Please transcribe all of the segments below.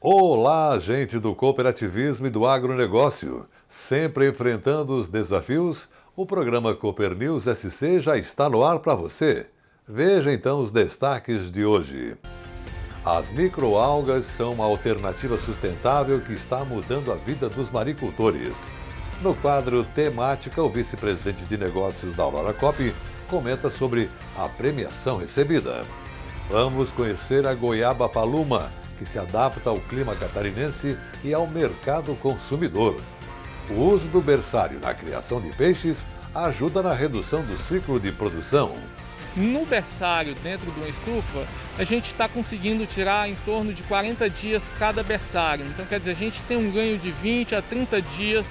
Olá, gente do cooperativismo e do agronegócio. Sempre enfrentando os desafios, o programa Cooper News SC já está no ar para você. Veja então os destaques de hoje. As microalgas são uma alternativa sustentável que está mudando a vida dos maricultores. No quadro Temática, o vice-presidente de negócios da Aurora Cop comenta sobre a premiação recebida. Vamos conhecer a goiaba paluma, que se adapta ao clima catarinense e ao mercado consumidor. O uso do berçário na criação de peixes ajuda na redução do ciclo de produção. No berçário, dentro de uma estufa, a gente está conseguindo tirar em torno de 40 dias cada berçário. Então, quer dizer, a gente tem um ganho de 20 a 30 dias.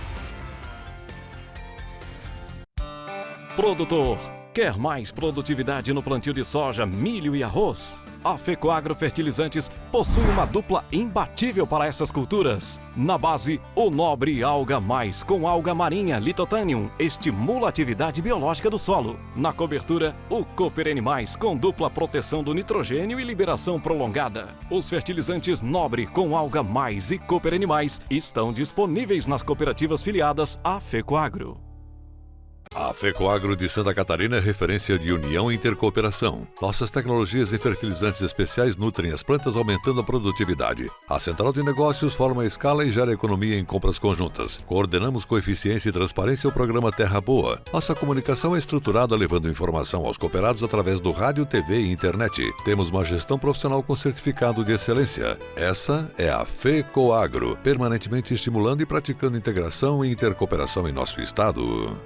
Produtor, quer mais produtividade no plantio de soja, milho e arroz? A Fecoagro Fertilizantes possui uma dupla imbatível para essas culturas. Na base, o Nobre Alga Mais com alga marinha Lithothanium estimula a atividade biológica do solo. Na cobertura, o Cooper Animais com dupla proteção do nitrogênio e liberação prolongada. Os fertilizantes Nobre com alga mais e Cooper Animais estão disponíveis nas cooperativas filiadas à Fecoagro. A Fecoagro de Santa Catarina é referência de união e intercooperação. Nossas tecnologias e fertilizantes especiais nutrem as plantas, aumentando a produtividade. A central de negócios forma a escala e gera economia em compras conjuntas. Coordenamos com eficiência e transparência o programa Terra Boa. Nossa comunicação é estruturada, levando informação aos cooperados através do rádio, TV e internet. Temos uma gestão profissional com certificado de excelência. Essa é a Fecoagro, permanentemente estimulando e praticando integração e intercooperação em nosso estado.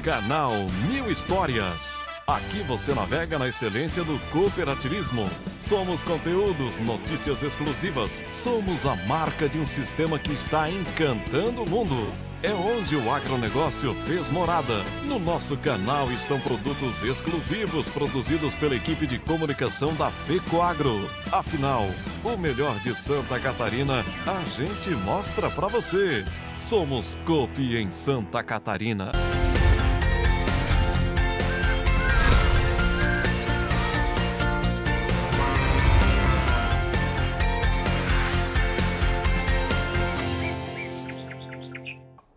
Canal 1000 Histórias. Aqui você navega na excelência do cooperativismo. Somos conteúdos, notícias exclusivas. Somos a marca de um sistema que está encantando o mundo. É onde o agronegócio fez morada. No nosso canal estão produtos exclusivos produzidos pela equipe de comunicação da Fecoagro. Afinal, o melhor de Santa Catarina a gente mostra pra você. Somos Coop em Santa Catarina.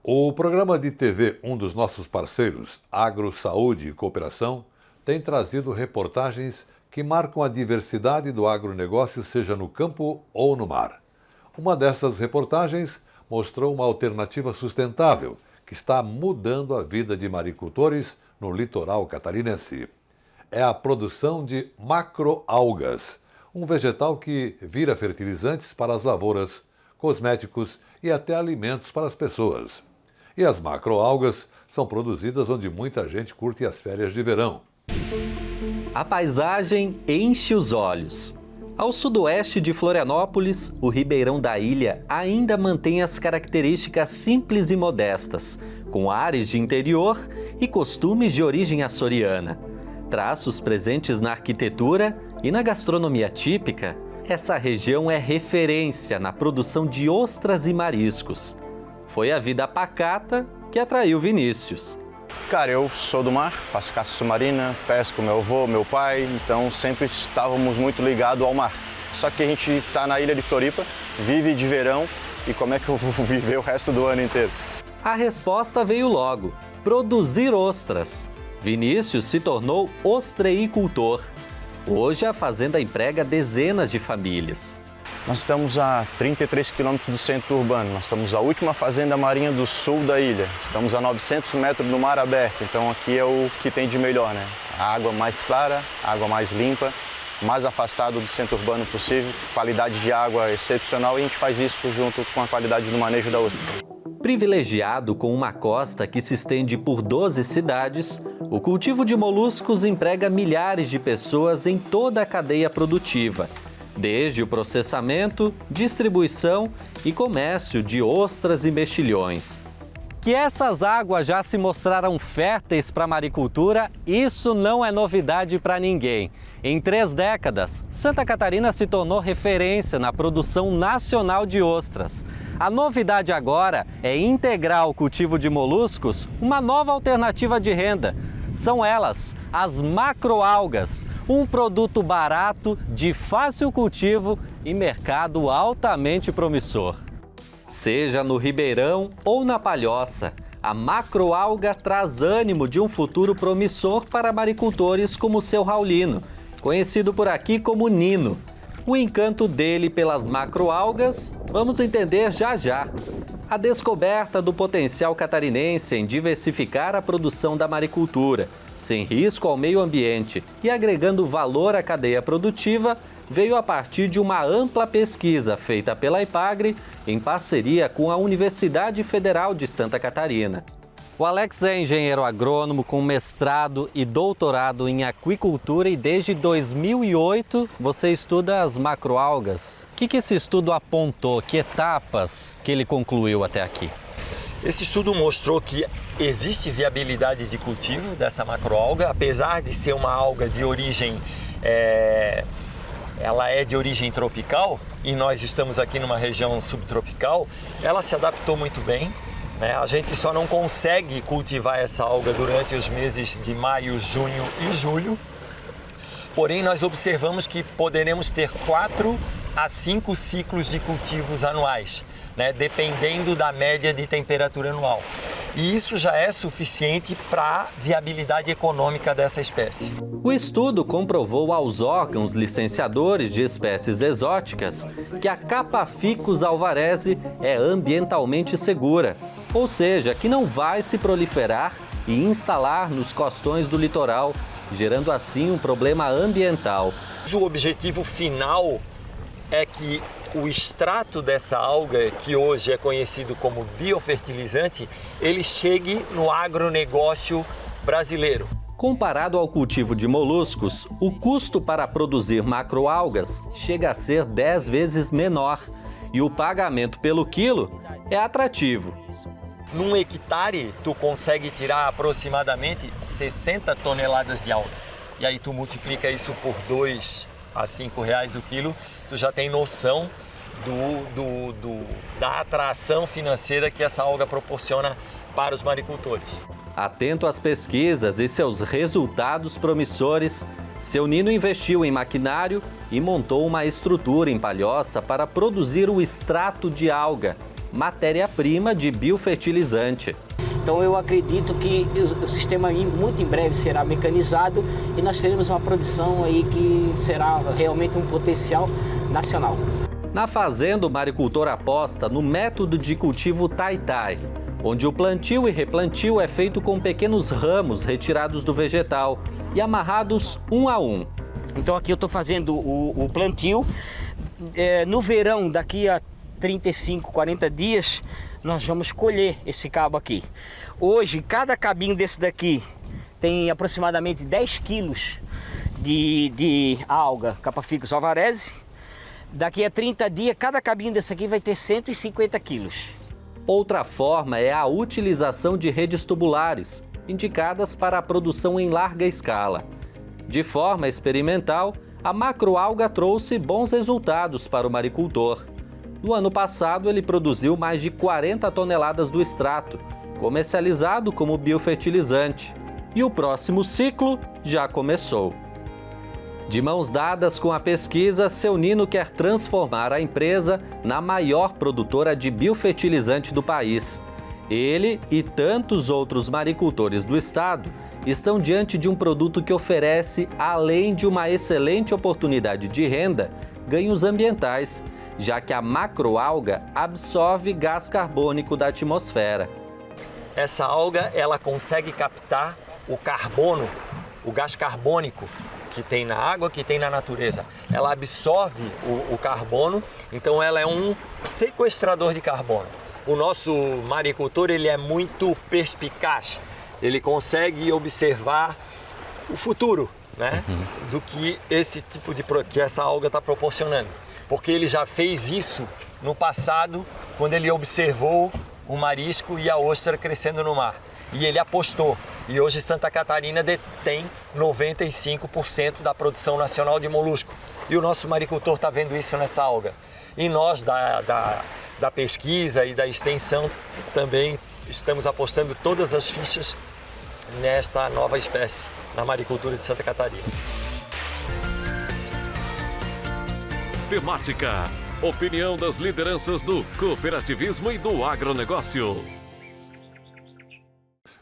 O programa de TV, um dos nossos parceiros, Agro, Saúde e Cooperação, tem trazido reportagens que marcam a diversidade do agronegócio, seja no campo ou no mar. Uma dessas reportagens mostrou uma alternativa sustentável que está mudando a vida de maricultores no litoral catarinense. É a produção de macroalgas, um vegetal que vira fertilizantes para as lavouras, cosméticos e até alimentos para as pessoas. E as macroalgas são produzidas onde muita gente curte as férias de verão. A paisagem enche os olhos. Ao sudoeste de Florianópolis, o Ribeirão da Ilha ainda mantém as características simples e modestas, com ares de interior e costumes de origem açoriana. Traços presentes na arquitetura e na gastronomia típica, essa região é referência na produção de ostras e mariscos. Foi a vida pacata que atraiu Vinícius. Cara, eu sou do mar, faço caça submarina, pesco meu avô, meu pai, então sempre estávamos muito ligados ao mar. Só que a gente está na ilha de Floripa, vive de verão, e como é que eu vou viver o resto do ano inteiro? A resposta veio logo: produzir ostras. Vinícius se tornou ostreicultor. Hoje a fazenda emprega dezenas de famílias. Nós estamos a 33 quilômetros do centro urbano, nós estamos a última fazenda marinha do sul da ilha. Estamos a 900 metros do mar aberto, então aqui é o que tem de melhor, né? A água mais clara, a água mais limpa, mais afastado do centro urbano possível, qualidade de água excepcional, e a gente faz isso junto com a qualidade do manejo da ostra. Privilegiado com uma costa que se estende por 12 cidades, o cultivo de moluscos emprega milhares de pessoas em toda a cadeia produtiva, desde o processamento, distribuição e comércio de ostras e mexilhões. Que essas águas já se mostraram férteis para a maricultura, isso não é novidade para ninguém. Em 3 décadas, Santa Catarina se tornou referência na produção nacional de ostras. A novidade agora é integrar ao cultivo de moluscos uma nova alternativa de renda. São elas, as macroalgas, um produto barato, de fácil cultivo e mercado altamente promissor. Seja no Ribeirão ou na Palhoça, a macroalga traz ânimo de um futuro promissor para maricultores como o seu Raulino, conhecido por aqui como Nino. O encanto dele pelas macroalgas, vamos entender já já. A descoberta do potencial catarinense em diversificar a produção da maricultura, sem risco ao meio ambiente e agregando valor à cadeia produtiva, veio a partir de uma ampla pesquisa feita pela Ipagre em parceria com a Universidade Federal de Santa Catarina. O Alex é engenheiro agrônomo com mestrado e doutorado em aquicultura e desde 2008 você estuda as macroalgas. O que esse estudo apontou? Que etapas que ele concluiu até aqui? Esse estudo mostrou que existe viabilidade de cultivo dessa macroalga, apesar de ser uma alga de origem, ela é de origem tropical e nós estamos aqui numa região subtropical, ela se adaptou muito bem. A gente só não consegue cultivar essa alga durante os meses de maio, junho e julho. Porém, nós observamos que poderemos ter 4 a 5 ciclos de cultivos anuais, dependendo da média de temperatura anual. E isso já é suficiente para a viabilidade econômica dessa espécie. O estudo comprovou aos órgãos licenciadores de espécies exóticas que a Capaficus alvarezi é ambientalmente segura, ou seja, que não vai se proliferar e instalar nos costões do litoral, gerando assim um problema ambiental. O objetivo final é que o extrato dessa alga, que hoje é conhecido como biofertilizante, ele chegue no agronegócio brasileiro. Comparado ao cultivo de moluscos, o custo para produzir macroalgas chega a ser 10 vezes menor e o pagamento pelo quilo é atrativo. Num hectare, tu consegue tirar aproximadamente 60 toneladas de alga. E aí tu multiplica isso por 2 a 5 reais o quilo, tu já tem noção da atração financeira que essa alga proporciona para os maricultores. Atento às pesquisas e seus resultados promissores, seu Nino investiu em maquinário e montou uma estrutura em Palhoça para produzir o extrato de alga, matéria-prima de biofertilizante. Então eu acredito que o sistema muito em breve será mecanizado e nós teremos uma produção aí que será realmente um potencial nacional. Na fazenda, o maricultor aposta no método de cultivo tai-tai, onde o plantio e replantio é feito com pequenos ramos retirados do vegetal e amarrados um a um. Então aqui eu estou fazendo o plantio. No verão, daqui a 35, 40 dias, nós vamos colher esse cabo aqui. Hoje, cada cabinho desse daqui tem aproximadamente 10 quilos de alga Capaficus alvarezi. Daqui a 30 dias, cada cabinho desse aqui vai ter 150 quilos. Outra forma é a utilização de redes tubulares, indicadas para a produção em larga escala. De forma experimental, a macroalga trouxe bons resultados para o maricultor. No ano passado, ele produziu mais de 40 toneladas do extrato, comercializado como biofertilizante. E o próximo ciclo já começou. De mãos dadas com a pesquisa, seu Nino quer transformar a empresa na maior produtora de biofertilizante do país. Ele e tantos outros maricultores do estado estão diante de um produto que oferece, além de uma excelente oportunidade de renda, ganhos ambientais, já que a macroalga absorve gás carbônico da atmosfera. Essa alga, ela consegue captar o carbono, o gás carbônico que tem na água, que tem na natureza. Ela absorve o carbono, então ela é um sequestrador de carbono. O nosso maricultor, ele é muito perspicaz, ele consegue observar o futuro, do que esse tipo que essa alga está proporcionando. Porque ele já fez isso no passado, quando ele observou o marisco e a ostra crescendo no mar. E ele apostou. E hoje Santa Catarina detém 95% da produção nacional de molusco. E o nosso maricultor está vendo isso nessa alga. E nós, da pesquisa e da extensão, também estamos apostando todas as fichas nesta nova espécie, na maricultura de Santa Catarina. temática. Opinião das lideranças do cooperativismo e do agronegócio.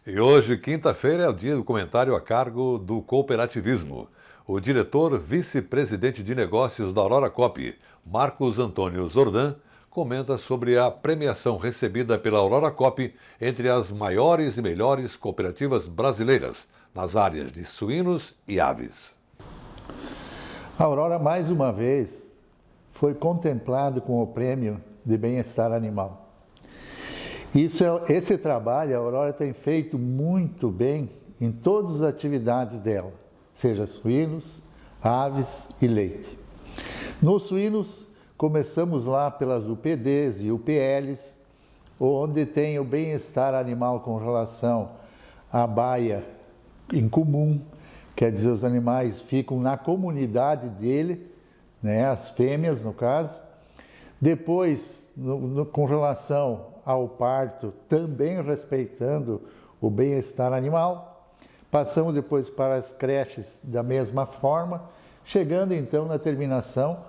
E hoje, quinta-feira, é o dia do comentário a cargo do cooperativismo. O diretor vice-presidente de negócios da Aurora Coop, Marcos Antônio Zordan, comenta sobre a premiação recebida pela Aurora Coop entre as maiores e melhores cooperativas brasileiras nas áreas de suínos e aves. A Aurora, mais uma vez, foi contemplado com o prêmio de bem-estar animal. Esse trabalho a Aurora tem feito muito bem em todas as atividades dela, seja suínos, aves e leite. Nos suínos, começamos lá pelas UPDs e UPLs, onde tem o bem-estar animal com relação à baia em comum, quer dizer, os animais ficam na comunidade dele, né, as fêmeas no caso. Depois, com relação ao parto, também respeitando o bem-estar animal. Passamos depois para as creches da mesma forma, chegando então na terminação,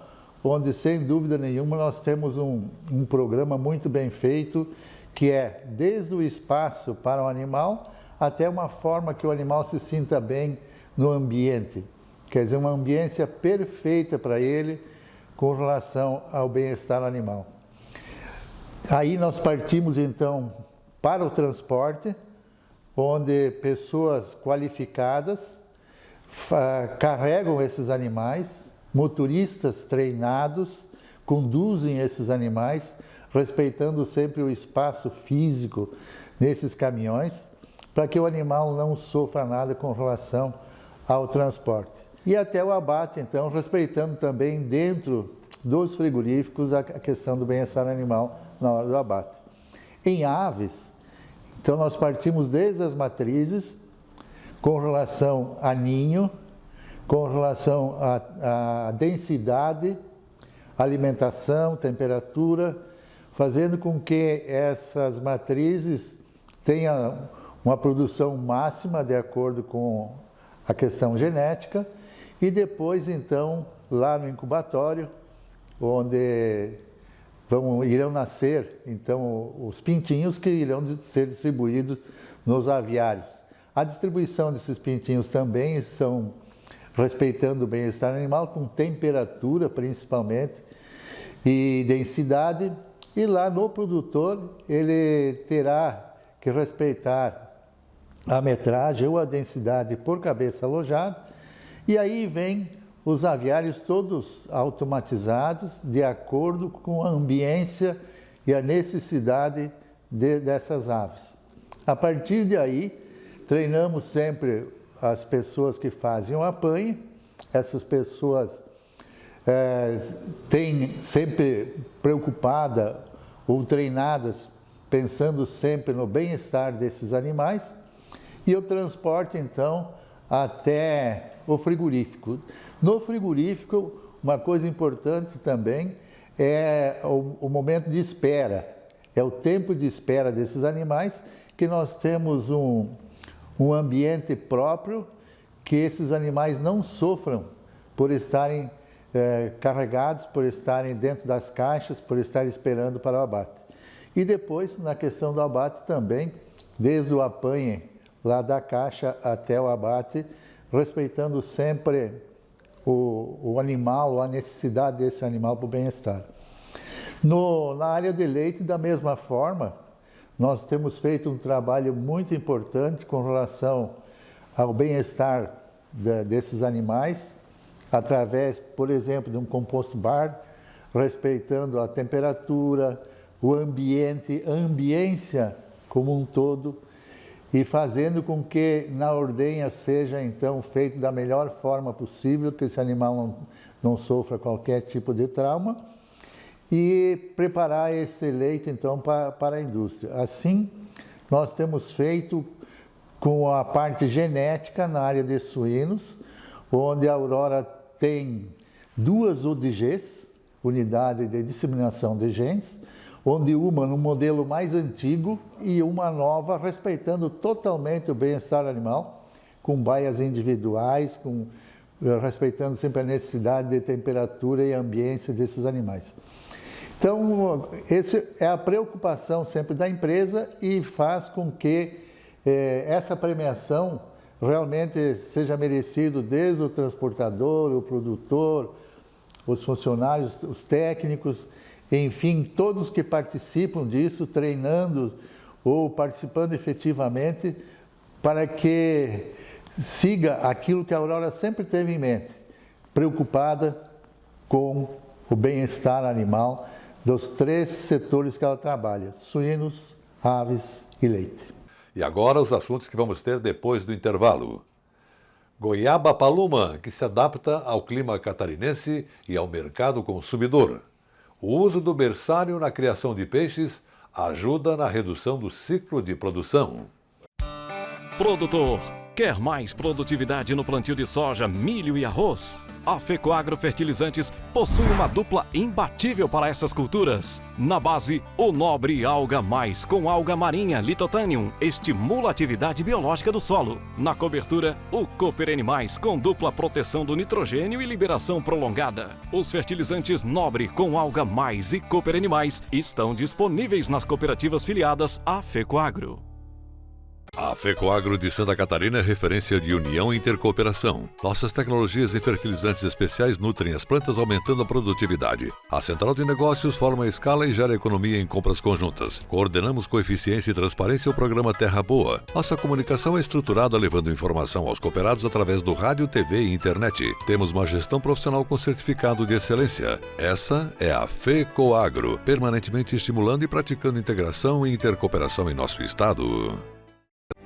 onde sem dúvida nenhuma nós temos um programa muito bem feito, que é desde o espaço para o animal até uma forma que o animal se sinta bem no ambiente. Quer dizer, uma ambiência perfeita para ele com relação ao bem-estar animal. Aí nós partimos então para o transporte, onde pessoas qualificadas carregam esses animais, motoristas treinados conduzem esses animais, respeitando sempre o espaço físico nesses caminhões, para que o animal não sofra nada com relação ao transporte. E até o abate, então, respeitando também dentro dos frigoríficos a questão do bem-estar animal na hora do abate. Em aves, então nós partimos desde as matrizes, com relação a ninho, com relação à densidade, alimentação, temperatura, fazendo com que essas matrizes tenham uma produção máxima de acordo com a questão genética, e depois, então, lá no incubatório, onde irão nascer, então, os pintinhos que irão ser distribuídos nos aviários. A distribuição desses pintinhos também são respeitando o bem-estar animal, com temperatura, principalmente, e densidade. E lá no produtor, ele terá que respeitar a metragem ou a densidade por cabeça alojada, e aí vem os aviários todos automatizados de acordo com a ambiência e a necessidade dessas aves. A partir de aí, treinamos sempre as pessoas que fazem o apanhe. Essas pessoas têm sempre preocupada ou treinadas, pensando sempre no bem-estar desses animais, e o transporte, então, até o frigorífico. No frigorífico, uma coisa importante também é o momento de espera, é o tempo de espera desses animais, que nós temos um ambiente próprio, que esses animais não sofram por estarem carregados, por estarem dentro das caixas, por estarem esperando para o abate. E depois, na questão do abate também, desde o apanhe lá da caixa até o abate, respeitando sempre o animal, a necessidade desse animal para o bem-estar. Na área de leite, da mesma forma, nós temos feito um trabalho muito importante com relação ao bem-estar desses animais, através, por exemplo, de um composto bar, respeitando a temperatura, o ambiente, a ambiência como um todo, e fazendo com que na ordenha seja, então, feito da melhor forma possível, que esse animal não sofra qualquer tipo de trauma, e preparar esse leite, então, para a indústria. Assim, nós temos feito com a parte genética na área de suínos, onde a Aurora tem 2 UDGs, Unidade de Disseminação de Genes, onde uma no modelo mais antigo e uma nova, respeitando totalmente o bem-estar animal, com baias individuais, respeitando sempre a necessidade de temperatura e ambiência desses animais. Então, essa é a preocupação sempre da empresa e faz com que essa premiação realmente seja merecido desde o transportador, o produtor, os funcionários, os técnicos, enfim, todos que participam disso, treinando ou participando efetivamente para que siga aquilo que a Aurora sempre teve em mente, preocupada com o bem-estar animal dos 3 setores que ela trabalha, suínos, aves e leite. E agora os assuntos que vamos ter depois do intervalo. Goiaba paluma, que se adapta ao clima catarinense e ao mercado consumidor. O uso do berçário na criação de peixes ajuda na redução do ciclo de produção. Produtor, quer mais produtividade no plantio de soja, milho e arroz? A Fecoagro Fertilizantes possui uma dupla imbatível para essas culturas. Na base, o Nobre Alga Mais com alga marinha Litotanium estimula a atividade biológica do solo. Na cobertura, o Cooper Animais com dupla proteção do nitrogênio e liberação prolongada. Os fertilizantes Nobre com alga mais e Cooper Animais estão disponíveis nas cooperativas filiadas à Fecoagro. A Fecoagro de Santa Catarina é referência de união e intercooperação. Nossas tecnologias e fertilizantes especiais nutrem as plantas, aumentando a produtividade. A central de negócios forma a escala e gera economia em compras conjuntas. Coordenamos com eficiência e transparência o programa Terra Boa. Nossa comunicação é estruturada, levando informação aos cooperados através do rádio, TV e internet. Temos uma gestão profissional com certificado de excelência. Essa é a Fecoagro, permanentemente estimulando e praticando integração e intercooperação em nosso estado.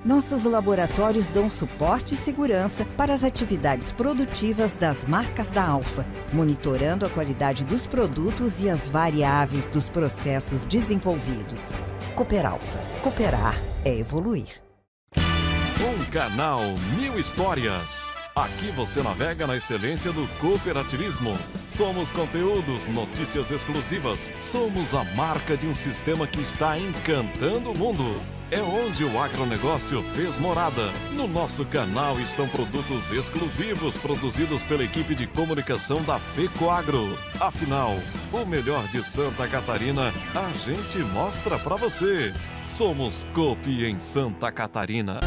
Nossos laboratórios dão suporte e segurança para as atividades produtivas das marcas da Alfa, monitorando a qualidade dos produtos e as variáveis dos processos desenvolvidos. Cooperalfa. Cooperar é evoluir. Um canal, 1000 histórias. Aqui você navega na excelência do cooperativismo. Somos conteúdos, notícias exclusivas. Somos a marca de um sistema que está encantando o mundo. É onde o agronegócio fez morada. No nosso canal estão produtos exclusivos produzidos pela equipe de comunicação da Fecoagro. Afinal, o melhor de Santa Catarina a gente mostra pra você. Somos Coop em Santa Catarina.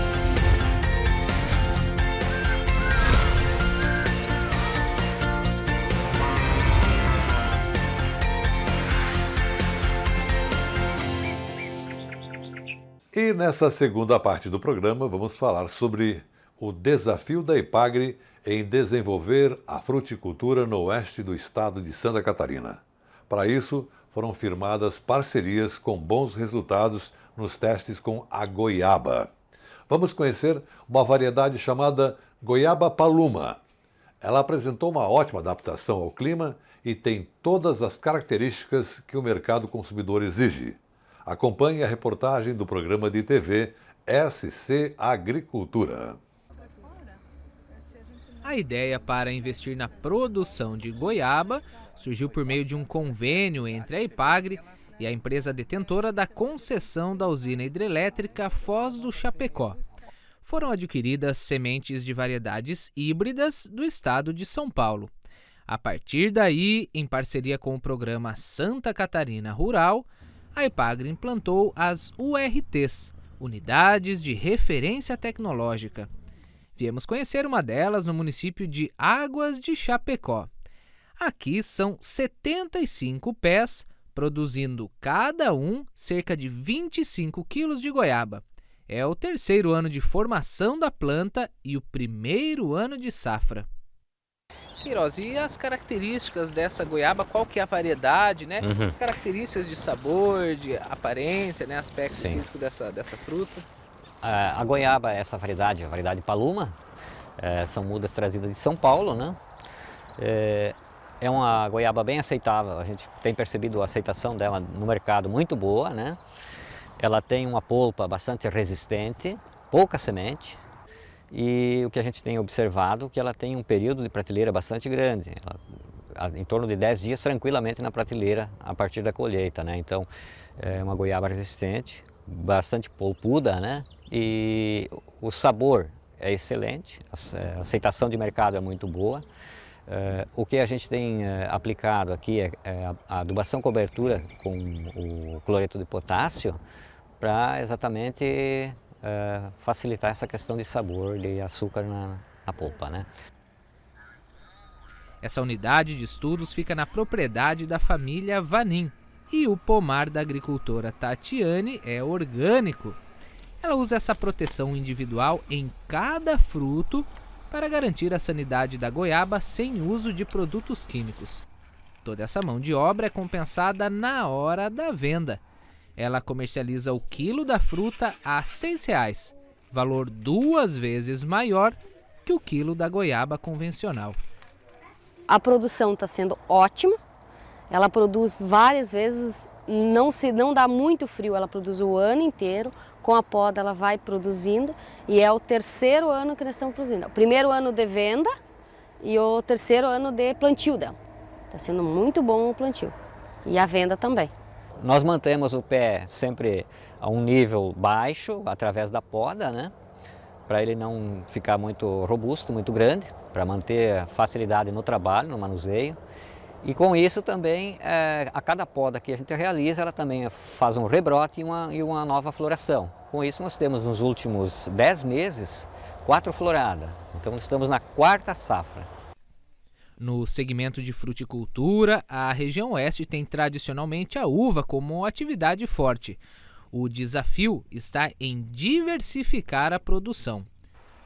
E nessa segunda parte do programa vamos falar sobre o desafio da Epagre em desenvolver a fruticultura no oeste do estado de Santa Catarina. Para isso, foram firmadas parcerias com bons resultados nos testes com a goiaba. Vamos conhecer uma variedade chamada goiaba paluma. Ela apresentou uma ótima adaptação ao clima e tem todas as características que o mercado consumidor exige. Acompanhe a reportagem do programa de TV SC Agricultura. A ideia para investir na produção de goiaba surgiu por meio de um convênio entre a Epagre e a empresa detentora da concessão da usina hidrelétrica Foz do Chapecó. Foram adquiridas sementes de variedades híbridas do estado de São Paulo. A partir daí, em parceria com o programa Santa Catarina Rural, a Epagre implantou as URTs, Unidades de Referência Tecnológica. Viemos conhecer uma delas no município de Águas de Chapecó. Aqui são 75 pés, produzindo cada um cerca de 25 quilos de goiaba. É o terceiro ano de formação da planta e o primeiro ano de safra. Queiroz, e as características dessa goiaba, qual que é a variedade, né? As características de sabor, de aparência, né? Aspecto físico dessa fruta. A goiaba, essa variedade, a variedade paluma, são mudas trazidas de São Paulo, né? É uma goiaba bem aceitável, a gente tem percebido a aceitação dela no mercado muito boa, né? Ela tem uma polpa bastante resistente, pouca semente. E o que a gente tem observado é que ela tem um período de prateleira bastante grande, em torno de 10 dias tranquilamente na prateleira a partir da colheita, né? Então é uma goiaba resistente, bastante polpuda, né? E o sabor é excelente, a aceitação de mercado é muito boa. O que a gente tem aplicado aqui é a adubação cobertura com o cloreto de potássio para exatamente facilitar essa questão de sabor, de açúcar na polpa, né? Essa unidade de estudos fica na propriedade da família Vanin e o pomar da agricultora Tatiane é orgânico. Ela usa essa proteção individual em cada fruto para garantir a sanidade da goiaba sem uso de produtos químicos. Toda essa mão de obra é compensada na hora da venda. Ela comercializa o quilo da fruta a R$ 6, valor 2 vezes maior que o quilo da goiaba convencional. A produção está sendo ótima, ela produz várias vezes, não dá muito frio, ela produz o ano inteiro, com a poda ela vai produzindo e é o 3º ano que nós estamos produzindo. O 1º ano de venda e o 3º ano de plantio dela. Está sendo muito bom o plantio e a venda também. Nós mantemos o pé sempre a um nível baixo através da poda, né? Para ele não ficar muito robusto, muito grande, para manter facilidade no trabalho, no manuseio. E com isso também, a cada poda que a gente realiza, ela também faz um rebrote e uma nova floração. Com isso nós temos nos últimos 10 meses 4 floradas, então estamos na 4ª safra. No segmento de fruticultura, a região oeste tem tradicionalmente a uva como atividade forte. O desafio está em diversificar a produção.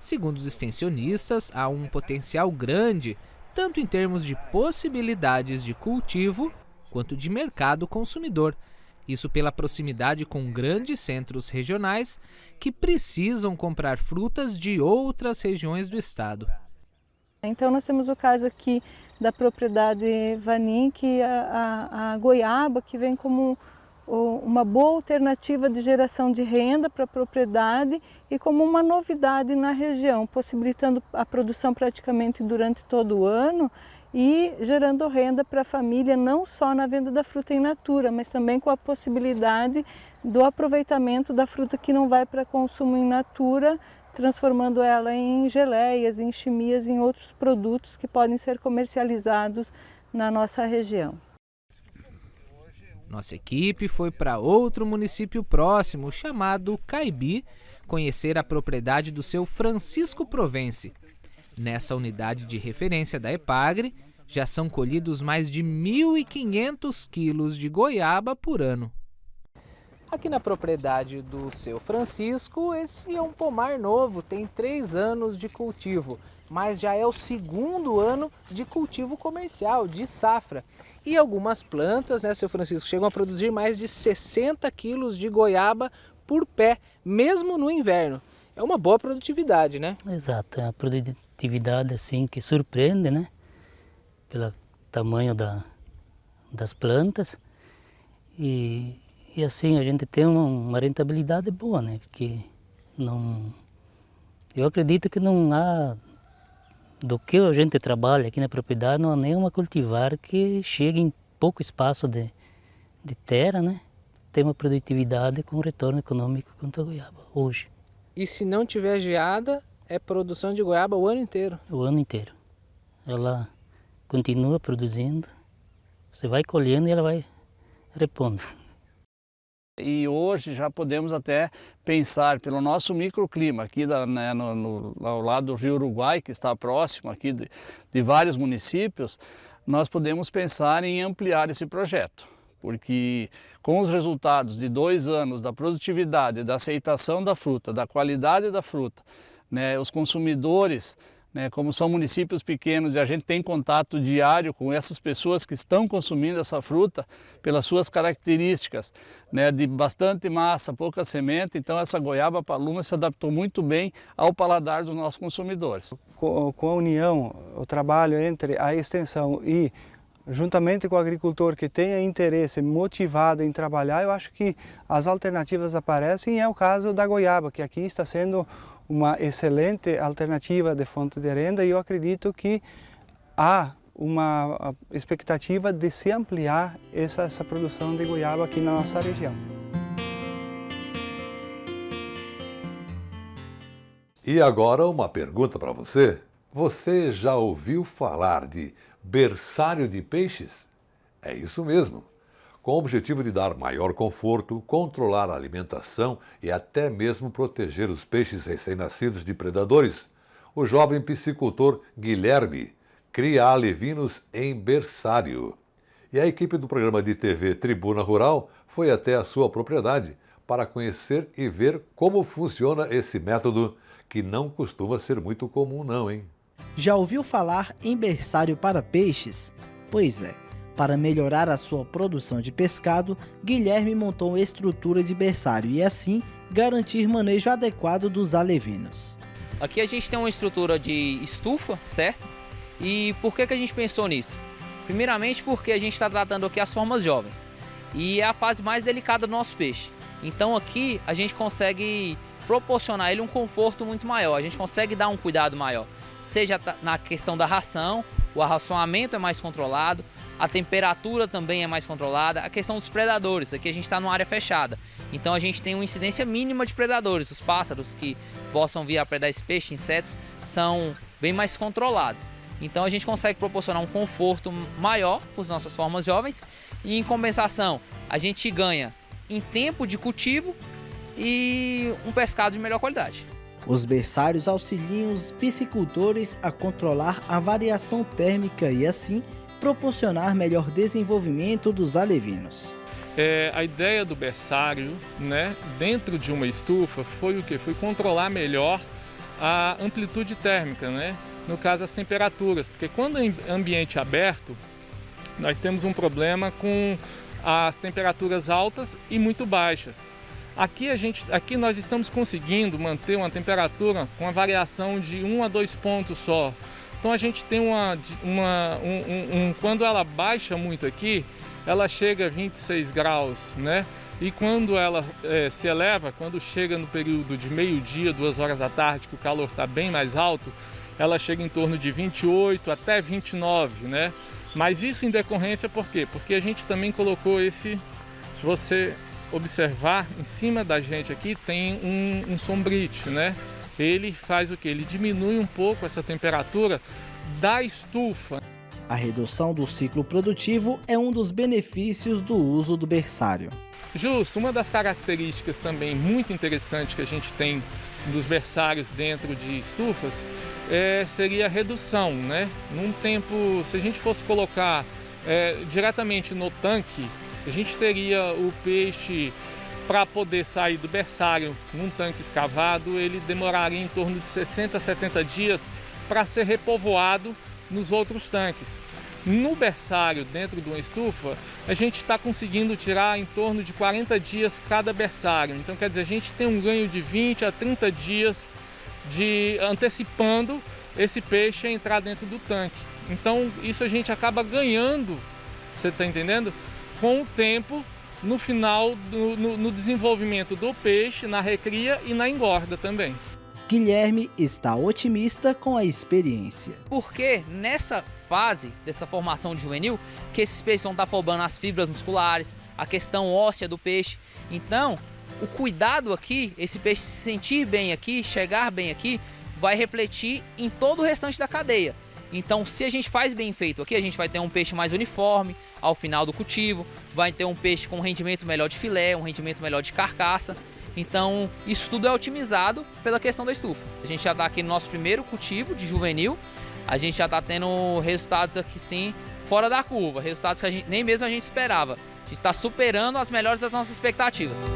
Segundo os extensionistas, há um potencial grande, tanto em termos de possibilidades de cultivo, quanto de mercado consumidor. Isso pela proximidade com grandes centros regionais que precisam comprar frutas de outras regiões do estado. Então nós temos o caso aqui da propriedade Vanin, que a goiaba que vem como uma boa alternativa de geração de renda para a propriedade e como uma novidade na região, possibilitando a produção praticamente durante todo o ano e gerando renda para a família, não só na venda da fruta in natura, mas também com a possibilidade do aproveitamento da fruta que não vai para consumo in natura, transformando ela em geleias, em chimias, em outros produtos que podem ser comercializados na nossa região. Nossa equipe foi para outro município próximo, chamado Caibi, conhecer a propriedade do seu Francisco Provence. Nessa unidade de referência da Epagre, já são colhidos mais de 1.500 quilos de goiaba por ano. Aqui na propriedade do seu Francisco, esse é um pomar novo, tem 3 anos de cultivo, mas já é o 2º ano de cultivo comercial, de safra. E algumas plantas, né, seu Francisco, chegam a produzir mais de 60 quilos de goiaba por pé, mesmo no inverno. É uma boa produtividade, né? Exato, é uma produtividade assim que surpreende, né? Pelo tamanho das plantas. E assim, a gente tem uma rentabilidade boa, né? Porque eu acredito que não há, do que a gente trabalha aqui na propriedade, não há nenhuma cultivar que chegue em pouco espaço de terra, né? Tem uma produtividade com retorno econômico quanto a goiaba hoje. E se não tiver geada, é produção de goiaba o ano inteiro? O ano inteiro. Ela continua produzindo, você vai colhendo e ela vai repondo. E hoje já podemos até pensar pelo nosso microclima aqui ao lado do Rio Uruguai, que está próximo aqui de vários municípios, nós podemos pensar em ampliar esse projeto. Porque com os resultados de 2 anos da produtividade, da aceitação da fruta, da qualidade da fruta, né, os consumidores, né, como são municípios pequenos e a gente tem contato diário com essas pessoas que estão consumindo essa fruta pelas suas características, né, de bastante massa, pouca semente, então essa goiaba paluma se adaptou muito bem ao paladar dos nossos consumidores. Com a união, o trabalho entre a extensão e juntamente com o agricultor que tenha interesse motivado em trabalhar, eu acho que as alternativas aparecem e é o caso da goiaba, que aqui está sendo uma excelente alternativa de fonte de renda e eu acredito que há uma expectativa de se ampliar essa produção de goiaba aqui na nossa região. E agora uma pergunta para você. Você já ouviu falar de berçário de peixes? É isso mesmo. Com o objetivo de dar maior conforto, controlar a alimentação e até mesmo proteger os peixes recém-nascidos de predadores, o jovem piscicultor Guilherme cria alevinos em berçário. E a equipe do programa de TV Tribuna Rural foi até a sua propriedade para conhecer e ver como funciona esse método, que não costuma ser muito comum não, hein? Já ouviu falar em berçário para peixes? Pois é. Para melhorar a sua produção de pescado, Guilherme montou uma estrutura de berçário e assim garantir manejo adequado dos alevinos. Aqui a gente tem uma estrutura de estufa, certo? E por que a gente pensou nisso? Primeiramente porque a gente está tratando aqui as formas jovens e é a fase mais delicada do nosso peixe. Então aqui a gente consegue proporcionar ele um conforto muito maior, a gente consegue dar um cuidado maior, seja na questão da ração, o arracionamento é mais controlado, a temperatura também é mais controlada, a questão dos predadores, aqui a gente está numa área fechada, então a gente tem uma incidência mínima de predadores, os pássaros que possam vir a predar esse peixe, insetos, são bem mais controlados. Então a gente consegue proporcionar um conforto maior para as nossas formas jovens e em compensação a gente ganha em tempo de cultivo e um pescado de melhor qualidade. Os berçários auxiliam os piscicultores a controlar a variação térmica e assim proporcionar melhor desenvolvimento dos alevinos. A ideia do berçário, né, dentro de uma estufa foi o quê? Foi controlar melhor a amplitude térmica, né? No caso as temperaturas, porque quando em ambiente aberto nós temos um problema com as temperaturas altas e muito baixas. Aqui nós estamos conseguindo manter uma temperatura com uma variação de 1 a 2 pontos só. Então a gente tem quando ela baixa muito aqui, ela chega a 26 graus, né? E quando ela se eleva, quando chega no período de meio-dia, 2 horas da tarde, que o calor está bem mais alto, ela chega em torno de 28 até 29, né? Mas isso em decorrência por quê? Porque a gente também colocou se você observar, em cima da gente aqui tem um sombrite, né? Ele faz o quê? Ele diminui um pouco essa temperatura da estufa. A redução do ciclo produtivo é um dos benefícios do uso do berçário. Justo, uma das características também muito interessantes que a gente tem dos berçários dentro de estufas seria a redução, né? Num tempo, se a gente fosse colocar diretamente no tanque, a gente teria o peixe, para poder sair do berçário num tanque escavado, ele demoraria em torno de 60 a 70 dias para ser repovoado nos outros tanques. No berçário, dentro de uma estufa, a gente está conseguindo tirar em torno de 40 dias cada berçário. Então, quer dizer, a gente tem um ganho de 20 a 30 dias antecipando esse peixe a entrar dentro do tanque. Então, isso a gente acaba ganhando, você está entendendo? Com o tempo, no final, no desenvolvimento do peixe, na recria e na engorda também. Guilherme está otimista com a experiência. Porque nessa fase dessa formação de juvenil, que esses peixes vão estar formando as fibras musculares, a questão óssea do peixe. Então, o cuidado aqui, esse peixe se sentir bem aqui, chegar bem aqui, vai refletir em todo o restante da cadeia. Então, se a gente faz bem feito aqui, a gente vai ter um peixe mais uniforme ao final do cultivo, vai ter um peixe com um rendimento melhor de filé, um rendimento melhor de carcaça. Então, isso tudo é otimizado pela questão da estufa. A gente já está aqui no nosso primeiro cultivo de juvenil, a gente já está tendo resultados aqui sim, fora da curva, resultados que nem mesmo a gente esperava. A gente está superando as melhores das nossas expectativas.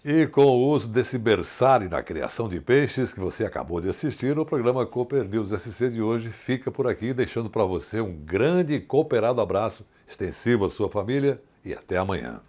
E com o uso desse berçário na criação de peixes que você acabou de assistir, o programa Cooper News SC de hoje fica por aqui, deixando para você um grande e cooperado abraço extensivo à sua família e até amanhã.